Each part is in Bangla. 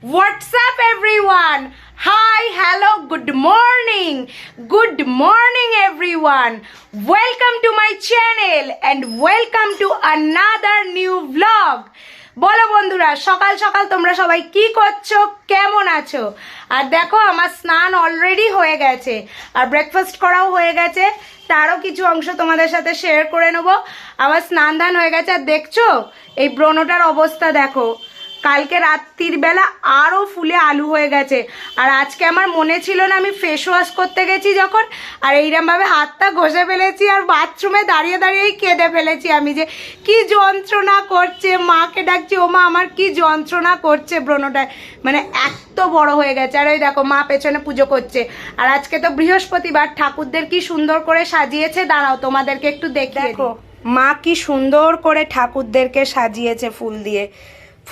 What's up, everyone? Hi, hello, good morning. Good morning, everyone. Welcome to my channel and welcome to another new vlog. বলো বন্ধুরা, সকাল সকাল তোমরা সবাই কি করছো, কেমন আছো? আর দেখো আমার স্নান অলরেডি হয়ে গেছে আর ব্রেকফাস্ট করাও হয়ে গেছে। তারও কিছু অংশ তোমাদের সাথে শেয়ার করে নেবো। আমার স্নান দান হয়ে গেছে আর দেখছো এই ব্রণটার অবস্থা দেখো। কালকে রাত্রির বেলা আরও ফুলে আলু হয়ে গেছে। আর আজকে আমার মনে ছিল না, আমি ফেস ওয়াশ করতে গেছি যখন, আর এইরকমভাবে হাতটা ঘষে ফেলেছি আর বাথরুমে দাঁড়িয়ে দাঁড়িয়েই কেঁদে ফেলেছি আমি, যে কি যন্ত্রণা করছে। মাকে ডাকছি, ও মা আমার কি যন্ত্রণা করছে ব্রণটায়, মানে এত বড় হয়ে গেছে। আর ওই দেখো মা পেছনে পুজো করছে। আর আজকে তো বৃহস্পতিবার, ঠাকুরদের কি সুন্দর করে সাজিয়েছে, দাঁড়াও তোমাদেরকে একটু দেখো। মা কি সুন্দর করে ঠাকুরদেরকে সাজিয়েছে ফুল দিয়ে।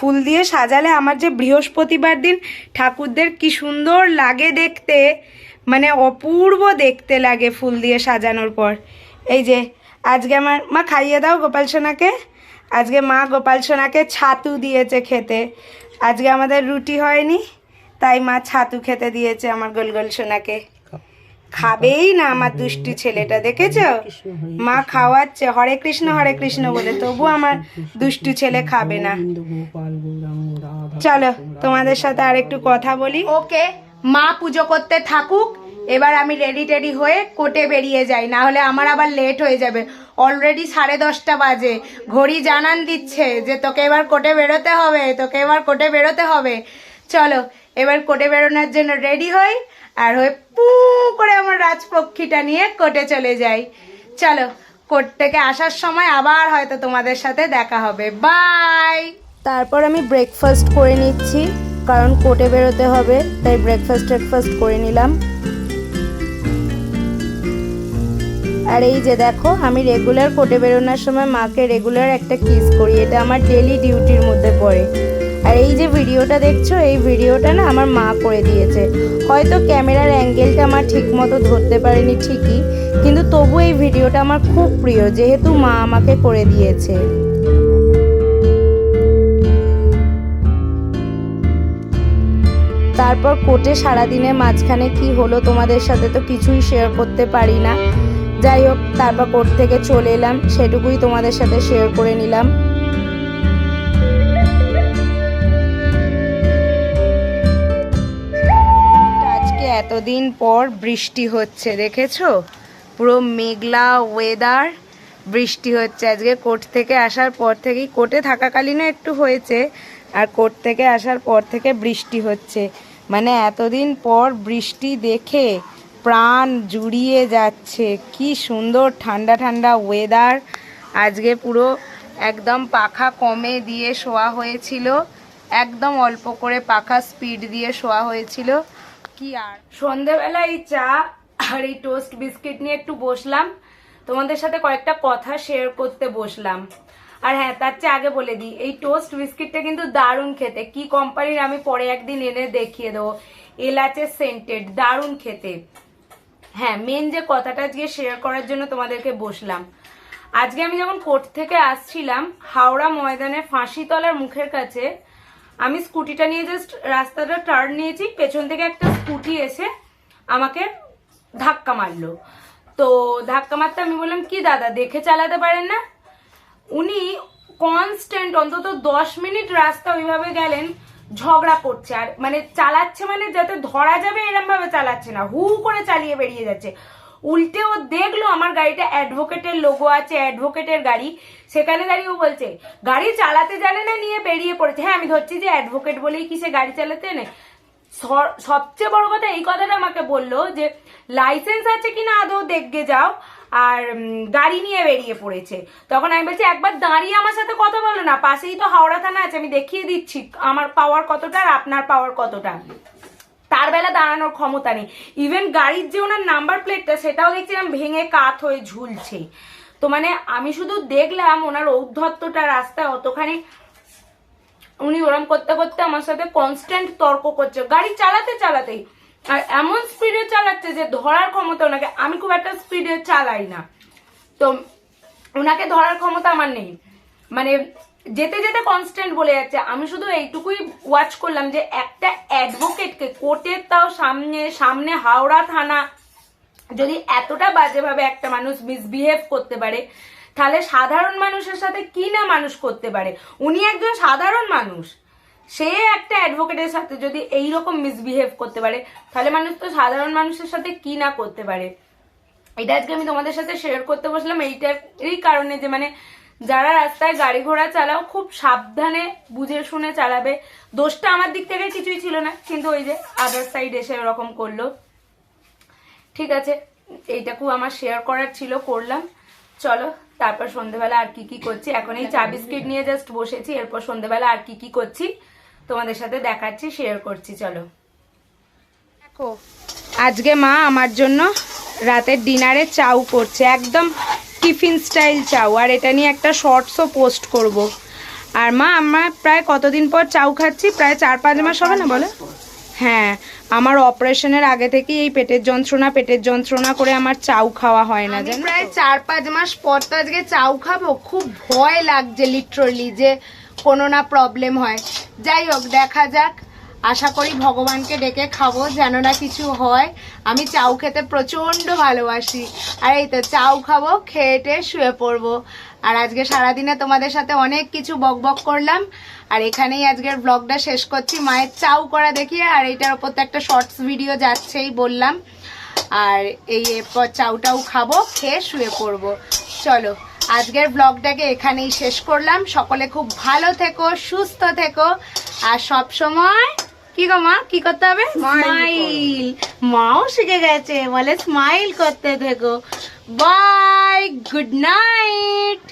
ফুল দিয়ে সাজালে আমার যে বৃহস্পতিবার দিন ঠাকুরদের কি সুন্দর লাগে দেখতে, মানে অপূর্ব দেখতে লাগে ফুল দিয়ে সাজানোর পর। এই যে আজকে আমার মা, খাইয়ে দাও গোপাল সোনাকে। আজকে মা গোপাল সোনাকে ছাতু দিয়েছে খেতে। আজকে আমাদের রুটি হয়নি, তাই মা ছাতু খেতে দিয়েছে আমার গোলগোল সোনাকে। খাবেই না আমার দুষ্টু ছেলেটা, দেখেছো? মা খাওয়াচ্ছে হরে কৃষ্ণ বলে, তবু আমার দুষ্টু ছেলে খাবে না। চলো তোমাদের সাথে আর একটু কথা বলি। ওকে, মা পুজো করতে থাকুক, এবার আমি রেডি টেডি হয়ে কোর্টে বেরিয়ে যাই, না হলে আমার আবার লেট হয়ে যাবে। অলরেডি 10:30 বাজে, ঘড়ি জানান দিচ্ছে যে তোকে এবার কোর্টে বেরোতে হবে, তোকে এবার কোর্টে বেরোতে হবে। চলো এবার কোর্টে বেরোনোর জন্য রেডি হই, আর হয়ে পু করে আমার রাজপক্ষীটা নিয়ে কোর্টে চলে যাই। চলো কোর্ট থেকে আসার সময় আবার হয়তো তোমাদের সাথে দেখা হবে। বাই। তারপর আমি ব্রেকফাস্ট করে নিচ্ছি, কারণ কোর্টে বেরোতে হবে, তাই ব্রেকফাস্ট করে নিলাম। আর এই যে দেখো, আমি রেগুলার কোর্টে বেরোনোর সময় মাকে রেগুলার একটা কিস করি, এটা আমার ডেলি ডিউটির মধ্যে পড়ে। আর এই যে ভিডিওটা দেখছো, এই ভিডিওটা না আমার মা করে দিয়েছে। হয়তো ক্যামেরার অ্যাঙ্গেলটা আমার ঠিক মতো ধরতে পারেনি ঠিকই, কিন্তু তবু এই ভিডিওটা আমার খুব প্রিয়, যেহেতু মা আমাকে করে দিয়েছে। তারপর কোর্টে সারাদিনের মাঝখানে কি হলো তোমাদের সাথে তো কিছুই শেয়ার করতে পারি না। যাই হোক, তারপর কোর্ট থেকে চলে এলাম, সেটুকুই তোমাদের সাথে শেয়ার করে নিলাম। আজকে এতদিন পর বৃষ্টি হচ্ছে, দেখেছো? পুরো মেঘলা ওয়েদার, বৃষ্টি হচ্ছে আজকে। কোর্ট থেকে আসার পর থেকেই, কোর্টে থাকাকালীনও একটু হয়েছে, আর কোর্ট থেকে আসার পর থেকে বৃষ্টি হচ্ছে। মানে এতদিন পর বৃষ্টি দেখে প্রাণ জুড়িয়ে যাচ্ছে। কি সুন্দর ঠান্ডা ঠান্ডা ওয়েদার। আজকে পুরো একদম পাখা কমে দিয়ে শোয়া হয়েছিল, একদম অল্প করে পাখা স্পিড দিয়ে শোয়া হয়েছিল। কি আর সন্ধেবেলায় এই চা আর এই টোস্ট বিস্কিট নিয়ে একটু বসলাম, তোমাদের সাথে কয়েকটা কথা শেয়ার করতে বসলাম। আর হ্যাঁ, তার চেয়ে আগে বলে দিই, এই টোস্ট বিস্কিটটা কিন্তু দারুণ খেতে। কি কোম্পানির আমি পরে একদিন এনে দেখিয়ে দেবো, এলাচের সেন্টেড, দারুণ খেতে। হ্যাঁ, মেন যে কথাটা আজকে শেয়ার করার জন্য তোমাদেরকে বসলাম। আজকে আমি যখন কোর্ট থেকে আসছিলাম, হাওড়া ময়দানে ফাঁসিতলার মুখের কাছে আমি স্কুটিটা নিয়ে জাস্ট রাস্তাটা টার্ন নিয়েছি, পেছন থেকে একটা স্কুটি এসে আমাকে ধাক্কা মারলো। তো ধাক্কা মারতে আমি বললাম, কি দাদা দেখে চালাতে পারেন না? উনি কনস্ট্যান্ট অন্তত 10 মিনিট রাস্তা ওইভাবে গেলেন, ঝগড়া করছে। আর মানে চালাচ্ছে, মানে যাতে ধরা যাবে এরম ভাবে চালাচ্ছে না, হু করে চালিয়ে বেরিয়ে যাচ্ছে। উল্টে ও দেখলো আমার গাড়িটা অ্যাডভোকেটের লোগো আছে, অ্যাডভোকেটের গাড়ি, সেখানে দাঁড়িয়ে ও বলছে গাড়ি চালাতে জানে না, নিয়ে বেরিয়ে পড়েছে। হ্যাঁ, আমি ধরছি যে অ্যাডভোকেট বলেই কি সে গাড়ি চালাতে নেই। সবচেয়ে বড় কথা এই কথাটা আমাকে বললো যে লাইসেন্স আছে কিনা আদৌ দেখে যাও, আর গাড়ি নিয়ে বেরিয়ে পড়েছে। তখন আমি বলছি একবার দাঁড়িয়ে আমার সাথে কথা বলো না, পাশেই তো হাওড়া থানা আছে, আমি দেখিয়ে দিচ্ছি আমার পাওয়ার কতটা আর আপনার পাওয়ার কতটা। তার বেলা দাঁড়ানোর ক্ষমতা নেই। ইভেন গাড়ির যে ওনার নাম্বার প্লেটটা, সেটাও দেখছিলাম ভেঙে কাত হয়ে ঝুলছে। তো মানে আমি শুধু দেখলাম ওনার ঔদ্ধত্যটা রাস্তায় অতখানি, উনি ওরম করতে করতে আমার সাথে কনস্ট্যান্ট তর্ক করছে গাড়ি চালাতে চালাতেই। আর এমন স্পিডে চালাচ্ছে যে ধরার ক্ষমতা ওনাকে, আমি খুব একটা স্পিডে চালাই না, তো ওনাকে ধরার ক্ষমতা আমার নেই। মানে যেতে যেতে কনস্ট্যান্ট বলে যাচ্ছে। আমি শুধু এইটুকুই ওয়াচ করলাম যে একটা অ্যাডভোকেটকে কোর্টের তাও সামনে হাওড়া থানা যদি এতটা বাজেভাবে একটা মানুষ মিসবিহেভ করতে পারে, তাহলে সাধারণ মানুষের সাথে কি না মানুষ করতে পারে। উনি একজন সাধারণ মানুষ, সে একটা অ্যাডভোকেটের সাথে যদি এইরকম মিসবিহেভ করতে পারে, তাহলে মানুষ তো সাধারণ মানুষের সাথে কি না করতে পারে। এটা আজকে আমি তোমাদের সাথে শেয়ার করতে বসলাম এইটারই কারণে যে মানে যারা রাস্তায় গাড়ি ঘোড়া চালাও খুব সাবধানে বুঝে শুনে চালাবে। দোষটা আমার দিক থেকে কিছুই ছিল না, কিন্তু ওই যে আদার সাইড এসে ওরকম করলো। ঠিক আছে, এইটাকেও আমার শেয়ার করার ছিল, করলাম। চলো তারপর সন্ধ্যেবেলা আর কি কি করছি, এখন এই চা বিস্কিট নিয়ে জাস্ট বসেছি, এরপর সন্ধ্যেবেলা আর কি কি করছি তোমাদের সাথে দেখাচ্ছি, শেয়ার করছি। চলো দেখো, আজকে মা আমার জন্য রাতের ডিনারে চাউ করছে, একদম টিফিন স্টাইল চাউ, আর এটা নিয়ে একটা শর্টসও পোস্ট করব। আর মা আমরা প্রায় কতদিন পর চাউ খাচ্ছি, প্রায় 4-5 মাস হবে না বলো? হ্যাঁ, আমার অপারেশনের আগে থেকেই এই পেটের যন্ত্রণা করে আমার চাউ খাওয়া হয় না, জানো। প্রায় 4-5 মাস পর তো আজকে চাউ খাবো, খুব ভয় লাগছে লিটারালি যে কোনো না প্রবলেম হয়। যাই হোক, দেখা যাক, আশা করি ভগবানকে ডেকে খাবো যেন না কিছু হয়। আমি চাউ খেতে প্রচন্ড ভালোবাসি, আর এই তো চাউ খাবো, খেয়ে শুয়ে পড়বো। আর আজকে সারাদিনে তোমাদের সাথে অনেক কিছু বকবক করলাম, আর এখানেই আজকের ব্লগটা শেষ করছি মায়ের চাউ করা দেখিয়ে। আর এইটার ওপর তো একটা শর্টস ভিডিও যাচ্ছেই বললাম, আর এই এরপর চাউটাও খাবো, খেয়ে শুয়ে পড়বো। চলো আজকের ব্লগটাকে এখানেই শেষ করলাম। সকলে খুব ভালো থেকো, সুস্থ থেকো, আর সব সময় কি গো মা, কি করতে হবে? স্মাইল। মাও শিখে গেছে, বলে স্মাইল করতে থেকো। Bye, good night.